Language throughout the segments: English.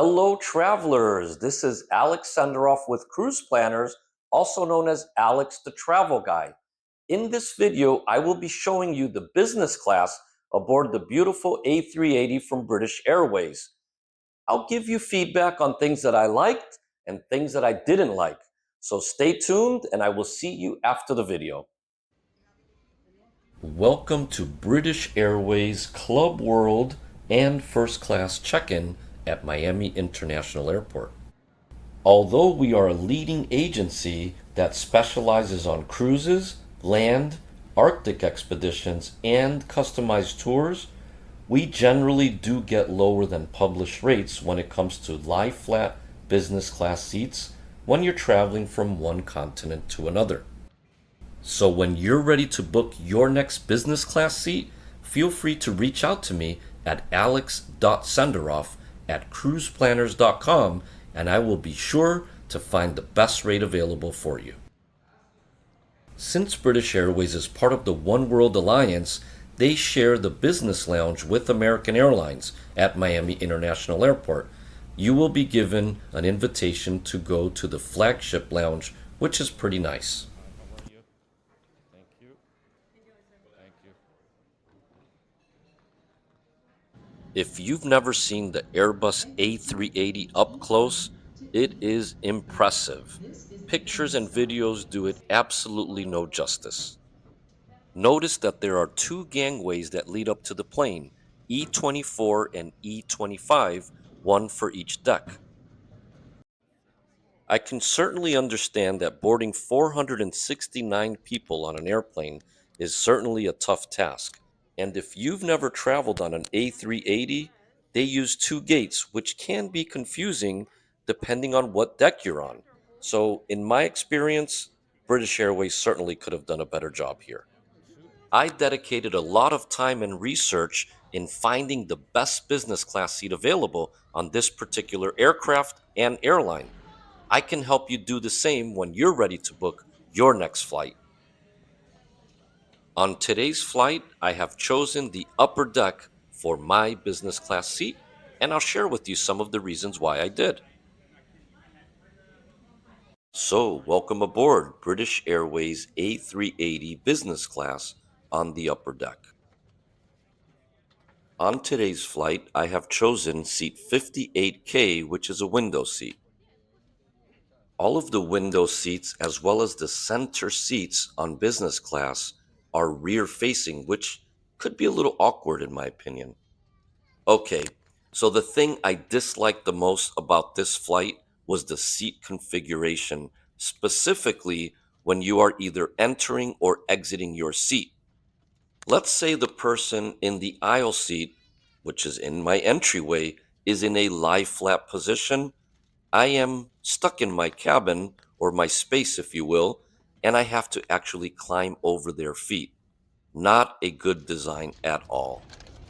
Hello, travelers. This is Alex Senderoff with Cruise Planners, also known as Alex the Travel Guy. In this video, I will be showing you the business class aboard the beautiful A380 from British Airways. I'll give you feedback on things that I liked and things that I didn't like. So stay tuned and I will see you after the video. Welcome to British Airways Club World and First Class Check-in at Miami International Airport. Although we are a leading agency that specializes on cruises, land, Arctic expeditions, and customized tours, we generally do get lower than published rates when it comes to lie flat business class seats when you're traveling from one continent to another. So when you're ready to book your next business class seat, feel free to reach out to me at alex.senderoff@cruiseplanners.com and I will be sure to find the best rate available for you. Since British Airways is part of the One World Alliance, they share the business lounge with American Airlines at Miami International Airport. You will be given an invitation to go to the flagship lounge, which is pretty nice. If you've never seen the Airbus A380 up close, it is impressive. Pictures and videos do it absolutely no justice. Notice that there are two gangways that lead up to the plane, E24 and E25, one for each deck. I can certainly understand that boarding 469 people on an airplane is certainly a tough task. And if you've never traveled on an A380, they use two gates, which can be confusing depending on what deck you're on. So, in my experience, British Airways certainly could have done a better job here. I dedicated a lot of time and research in finding the best business class seat available on this particular aircraft and airline. I can help you do the same when you're ready to book your next flight. On today's flight, I have chosen the upper deck for my business class seat, and I'll share with you some of the reasons why I did. So, welcome aboard British Airways A380 business class on the upper deck. On today's flight, I have chosen seat 58K, which is a window seat. All of the window seats, as well as the center seats on business class, are rear facing, which could be a little awkward in my opinion. Okay, so the thing I disliked the most about this flight was the seat configuration, specifically when you are either entering or exiting your seat. Let's say the person in the aisle seat, which is in my entryway, is in a lie flat position. I am stuck in my cabin, or my space, if you will, and I have to actually climb over their feet. Not a good design at all.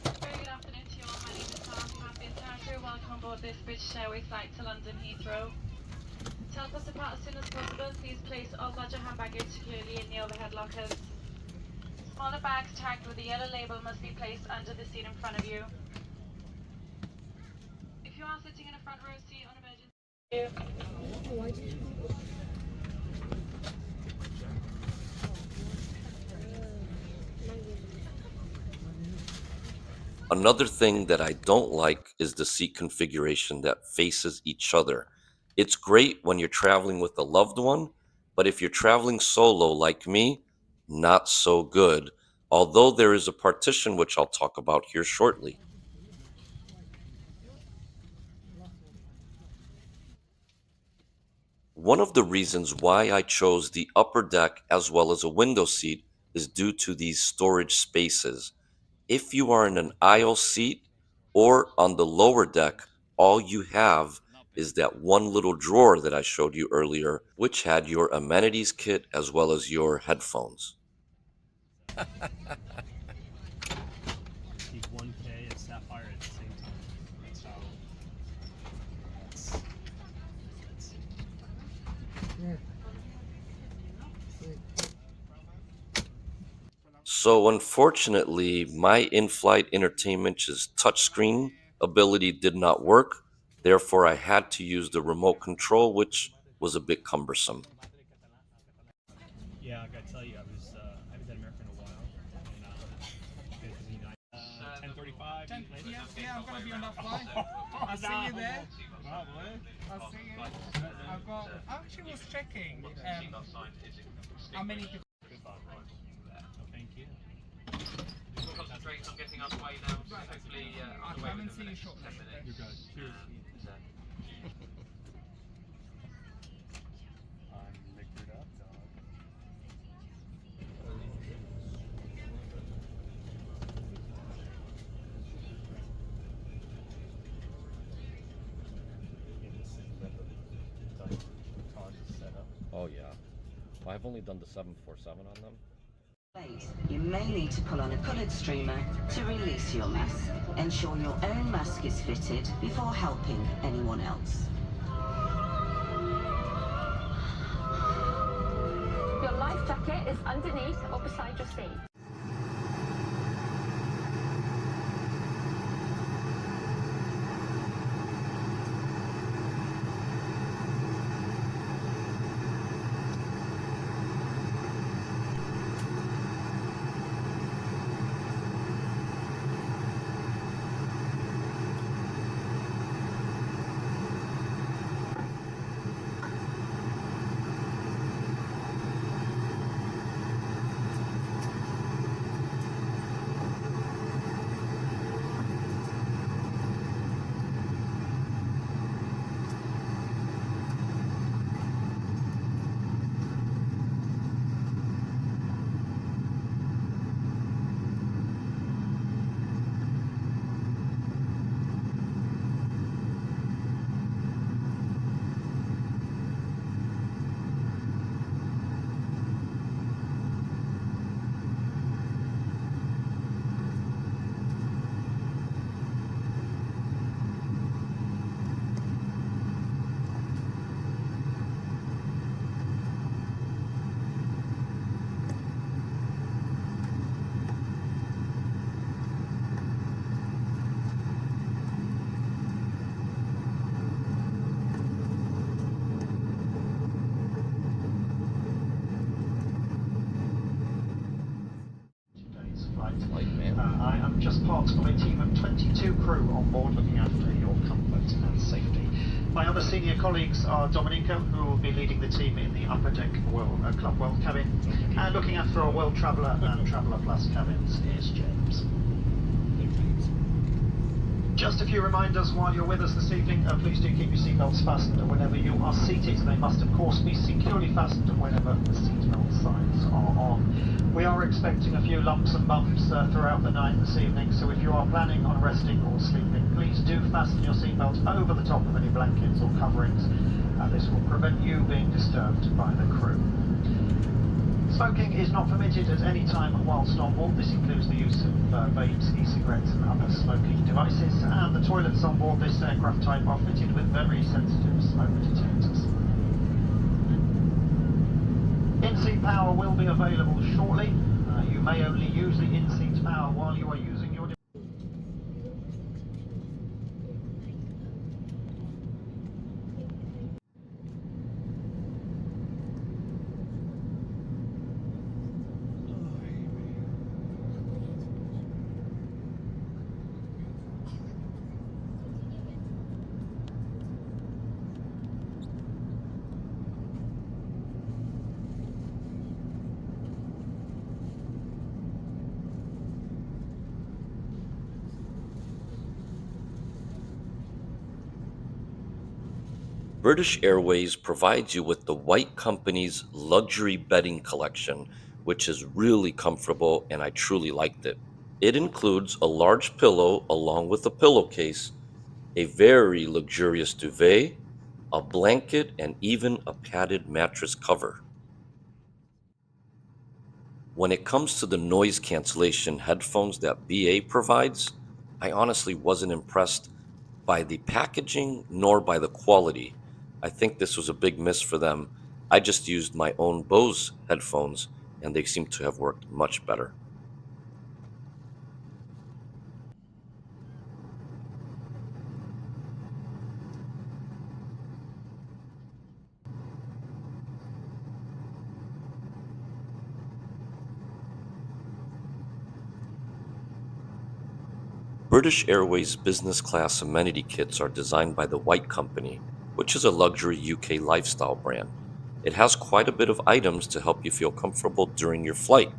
Very good afternoon to you all. My name is Sam. Happy Tartar. Welcome aboard this British Airways flight to London Heathrow. To help us depart as soon as possible, please place all luggage and hand baggage securely in the overhead lockers. Smaller bags tagged with a yellow label must be placed under the seat in front of you. If you are sitting in a front row seat on emergency... Another thing that I don't like is the seat configuration that faces each other. It's great when you're traveling with a loved one, but if you're traveling solo like me, not so good, although there is a partition which I'll talk about here shortly. One of the reasons why I chose the upper deck as well as a window seat is due to these storage spaces. If you are in an aisle seat or on the lower deck, all you have is that one little drawer that I showed you earlier, which had your amenities kit as well as your headphones. Keep 1K and Sapphire at the same time. That's how. So unfortunately, my in-flight entertainment's touchscreen ability did not work, Therefore, I had to use the remote control, which was a bit cumbersome. Yeah, I gotta tell you, I haven't done America in a while, and been to the United. 10:35. Yeah, I'm gonna be on that flight. I'll see you there. Wow, boy. I'll see you. I've got. I actually was checking how many people. Good thought. Oh, thank you. Concentrate on getting our way now. So hopefully, I'll come and see you shortly. You guys. Cheers. I'm liquored up, dog. Oh, yeah. Well, I've only done the 747 on them. You may need to pull on a coloured streamer to release your mask. Ensure your own mask is fitted before helping anyone else. Your life jacket is underneath or beside your seat. I am just part of a team of 22 crew on board looking after your comfort and safety. My other senior colleagues are Domenico, who will be leading the team in the upper deck Club World cabin, and looking after our World Traveller and Traveller Plus cabins is James. Just a few reminders while you're with us this evening. Please do keep your seatbelts fastened whenever you are seated. They must, of course, be securely fastened whenever the seatbelt signs are on. We are expecting a few lumps and bumps throughout the night this evening, so if you are planning on resting or sleeping, please do fasten your seatbelt over the top of any blankets or coverings. This will prevent you being disturbed by the crew. Smoking is not permitted at any time whilst on board. This includes the use of vapes, e-cigarettes and other smoking devices, and the toilets on board this aircraft type are fitted with very sensitive smoke detectors. In-seat power will be available shortly. You may only use the in-seat power while you are using your device. British Airways provides you with the White Company's luxury bedding collection, which is really comfortable and I truly liked it. It includes a large pillow along with a pillowcase, a very luxurious duvet, a blanket, and even a padded mattress cover. When it comes to the noise cancellation headphones that BA provides, I honestly wasn't impressed by the packaging nor by the quality. I think this was a big miss for them. I just used my own Bose headphones and they seem to have worked much better. British Airways business class amenity kits are designed by the White Company, which is a luxury UK lifestyle brand. It has quite a bit of items to help you feel comfortable during your flight.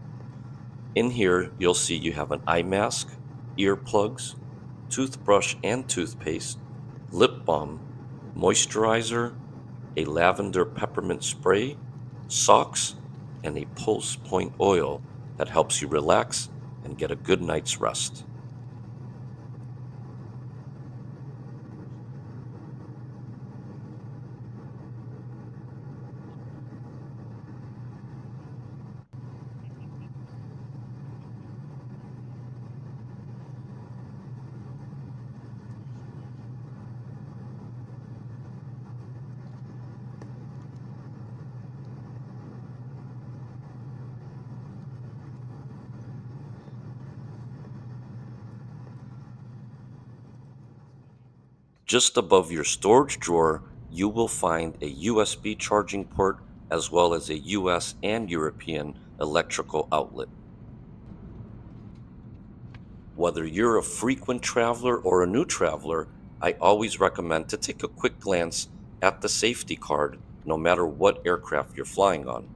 In here, you'll see you have an eye mask, earplugs, toothbrush and toothpaste, lip balm, moisturizer, a lavender peppermint spray, socks, and a pulse point oil that helps you relax and get a good night's rest. Just above your storage drawer, you will find a USB charging port as well as a US and European electrical outlet. Whether you're a frequent traveler or a new traveler, I always recommend to take a quick glance at the safety card no matter what aircraft you're flying on.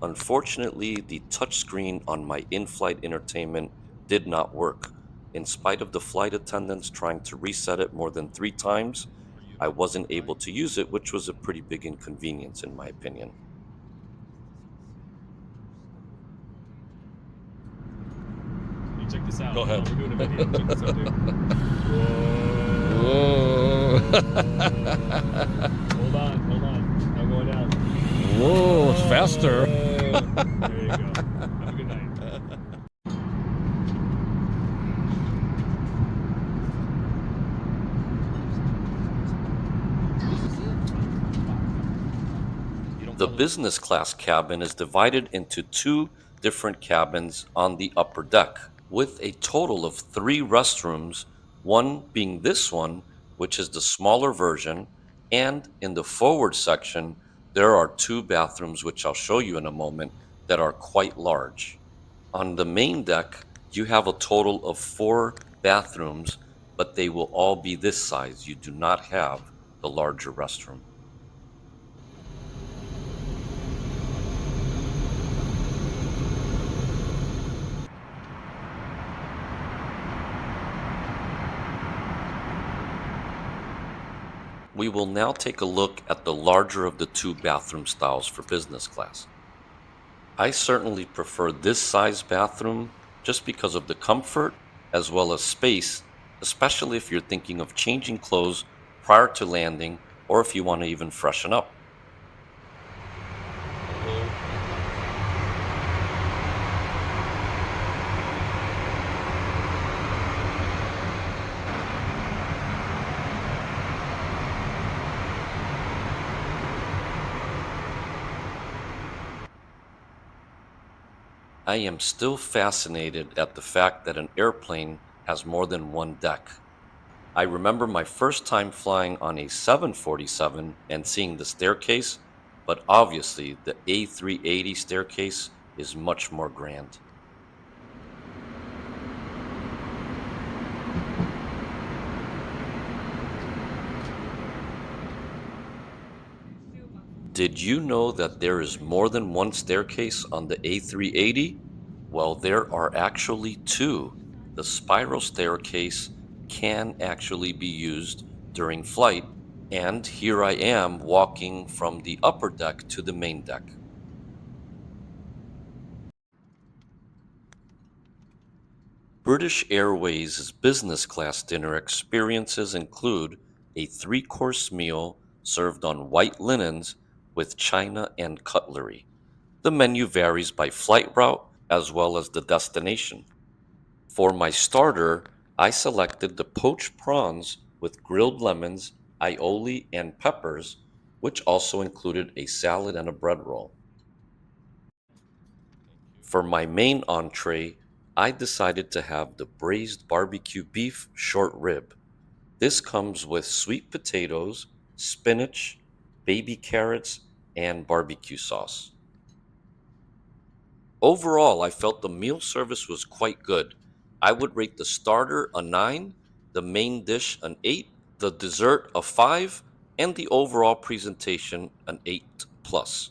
Unfortunately, the touchscreen on my in-flight entertainment did not work. In spite of the flight attendants trying to reset it more than 3 times, I wasn't able to use it, which was a pretty big inconvenience in my opinion. Hey, check this out. Go ahead. We're doing a video. Check this out, dude. Whoa. Hold on. I'm going down. Whoa, it's faster. There you go. Have a good night. The business class cabin is divided into 2 different cabins on the upper deck, with a total of 3 restrooms, one being this one, which is the smaller version, and in the forward section, there are 2 bathrooms, which I'll show you in a moment, that are quite large. On the main deck, you have a total of 4 bathrooms, but they will all be this size. You do not have the larger restroom. We will now take a look at the larger of the 2 bathroom styles for business class. I certainly prefer this size bathroom just because of the comfort as well as space, especially if you're thinking of changing clothes prior to landing or if you want to even freshen up. I am still fascinated at the fact that an airplane has more than one deck. I remember my first time flying on a 747 and seeing the staircase, but obviously the A380 staircase is much more grand. Did you know that there is more than one staircase on the A380? Well, there are actually 2. The spiral staircase can actually be used during flight, and here I am walking from the upper deck to the main deck. British Airways' business class dinner experiences include a 3-course meal served on white linens with china and cutlery. The menu varies by flight route as well as the destination. For my starter, I selected the poached prawns with grilled lemons, aioli, and peppers, which also included a salad and a bread roll. For my main entree, I decided to have the braised barbecue beef short rib. This comes with sweet potatoes, spinach, baby carrots, and barbecue sauce. Overall, I felt the meal service was quite good. I would rate the starter a 9, the main dish an 8, the dessert a 5, and the overall presentation an 8 plus.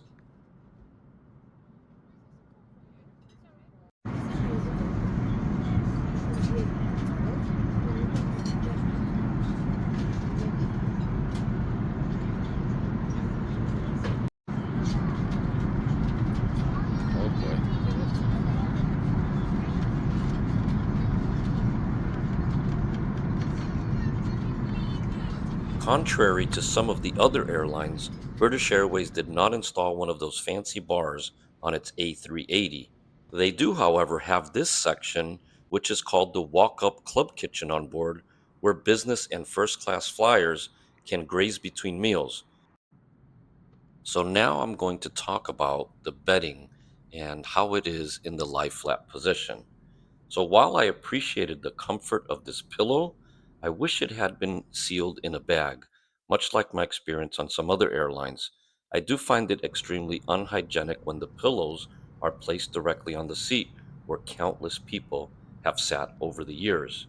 Oh boy. Contrary to some of the other airlines, British Airways did not install one of those fancy bars on its A380. They do, however, have this section, which is called the Walk Up Club Kitchen on board, where business and first class flyers can graze between meals. So now I'm going to talk about the bedding and how it is in the lie flat position. So while I appreciated the comfort of this pillow, I wish it had been sealed in a bag, much like my experience on some other airlines. I do find it extremely unhygienic when the pillows are placed directly on the seat where countless people have sat over the years.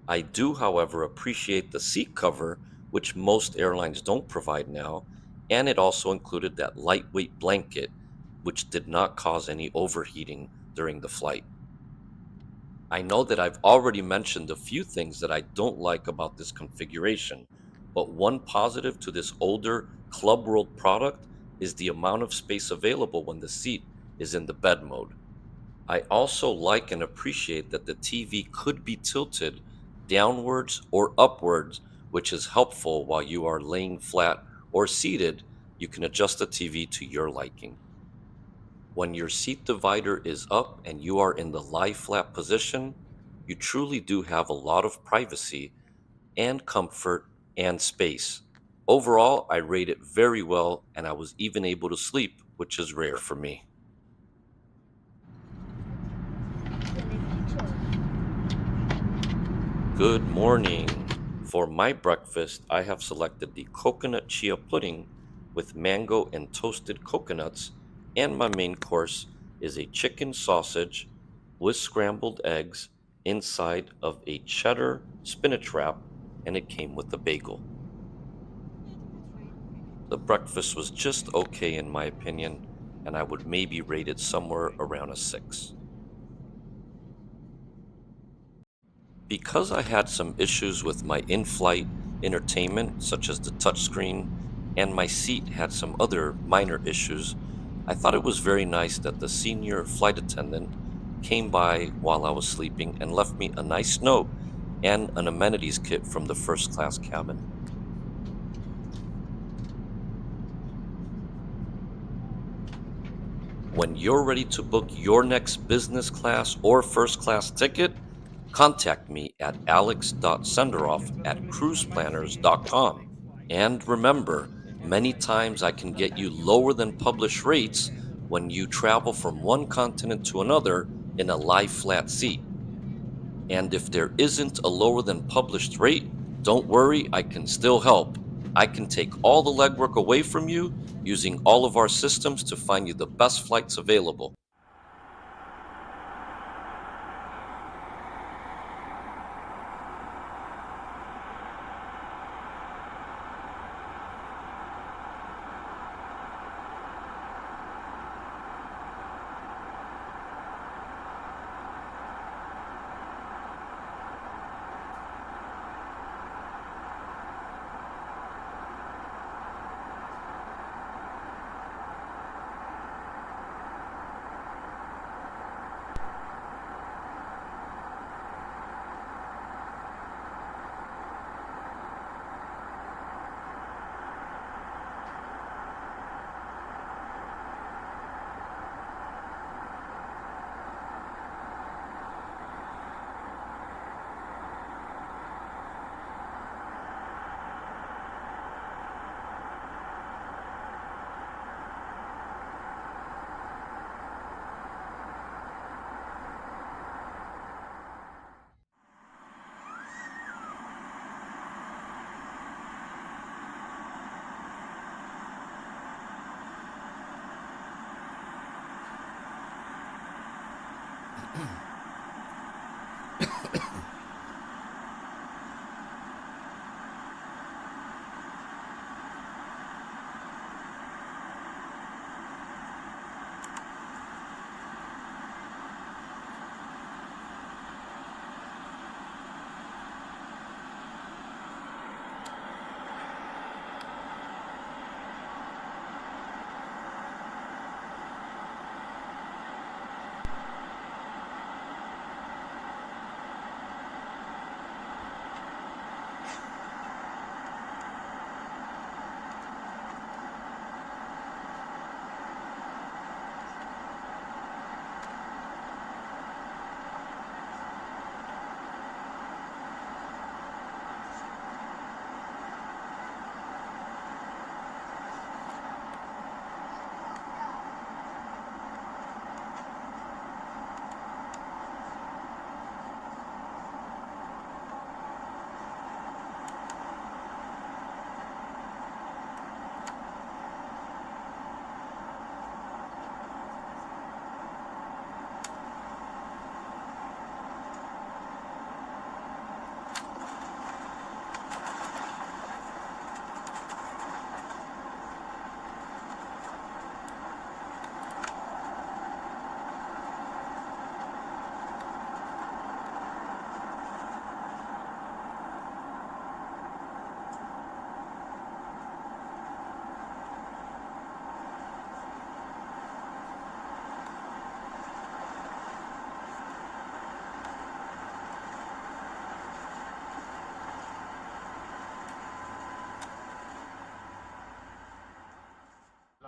I do, however, appreciate the seat cover, which most airlines don't provide now, and it also included that lightweight blanket, which did not cause any overheating during the flight. I know that I've already mentioned a few things that I don't like about this configuration, but one positive to this older Club World product is the amount of space available when the seat is in the bed mode. I also like and appreciate that the TV could be tilted downwards or upwards, which is helpful while you are laying flat or seated. You can adjust the TV to your liking. When your seat divider is up and you are in the lie flat position, you truly do have a lot of privacy and comfort and space. Overall, I rate it very well and I was even able to sleep, which is rare for me. Good morning. For my breakfast, I have selected the coconut chia pudding with mango and toasted coconuts, and my main course is a chicken sausage with scrambled eggs inside of a cheddar spinach wrap, and it came with a bagel. The breakfast was just okay in my opinion, and I would maybe rate it somewhere around a 6. Because I had some issues with my in flight entertainment, such as the touchscreen, and my seat had some other minor issues, I thought it was very nice that the senior flight attendant came by while I was sleeping and left me a nice note and an amenities kit from the first class cabin. When you're ready to book your next business class or first class ticket, contact me at alex.senderoff@cruiseplanners.com. And remember, many times I can get you lower than published rates when you travel from one continent to another in a lie flat seat. And if there isn't a lower than published rate, don't worry, I can still help. I can take all the legwork away from you using all of our systems to find you the best flights available.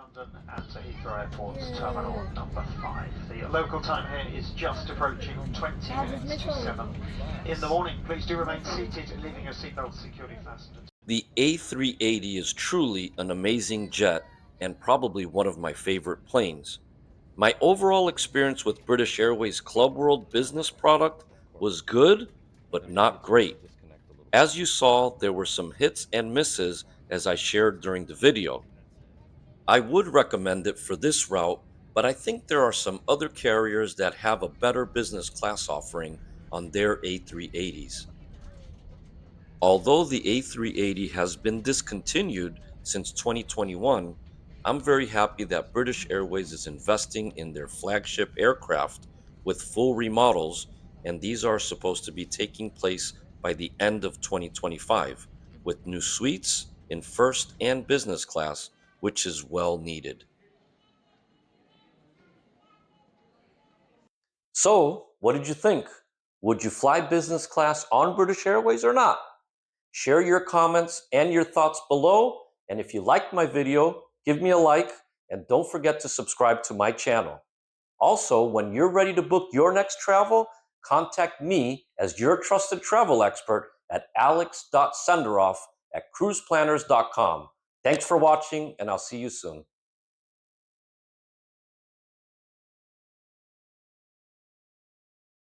London and to Heathrow Airport's terminal number 5. The local time here is just approaching 20 minutes to 7 in the morning. Please do remain seated, leaving your seatbelt securely fastened. The A380 is truly an amazing jet and probably one of my favorite planes. My overall experience with British Airways Club World business product was good, but not great. As you saw, there were some hits and misses as I shared during the video. I would recommend it for this route, but I think there are some other carriers that have a better business class offering on their A380s. Although the A380 has been discontinued since 2021, I'm very happy that British Airways is investing in their flagship aircraft with full remodels, and these are supposed to be taking place by the end of 2025 with new suites in first and business class, which is well needed. So, what did you think? Would you fly business class on British Airways or not? Share your comments and your thoughts below. And if you liked my video, give me a like and don't forget to subscribe to my channel. Also, when you're ready to book your next travel, contact me as your trusted travel expert at alex.senderoff@cruiseplanners.com. Thanks for watching, and I'll see you soon.